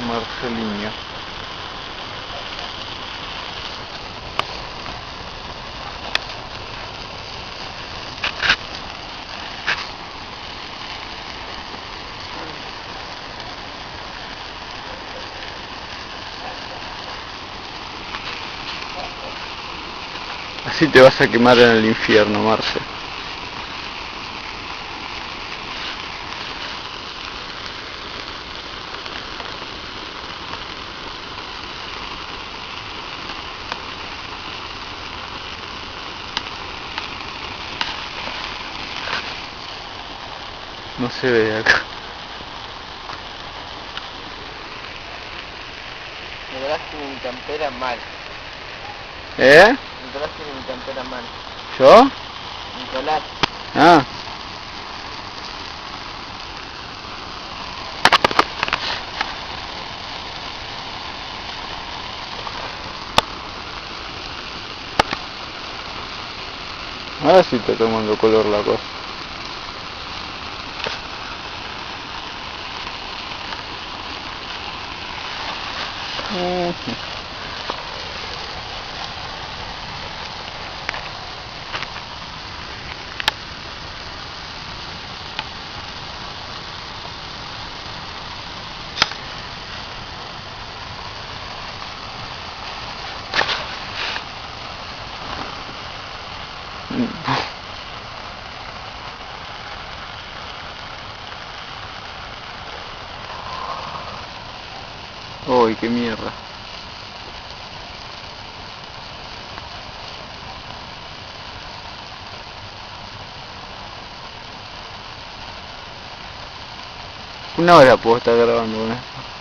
Marcelinho. Así te vas a quemar en el infierno, Marce. No se ve acá. Nicolás tiene mi campera mal. ¿Eh? Nicolás tiene mi campera mal. ¿Yo? Nicolás. Ah. Ahora sí está tomando color la cosa. Uy, qué mierda. Una hora puedo estar grabando con esto.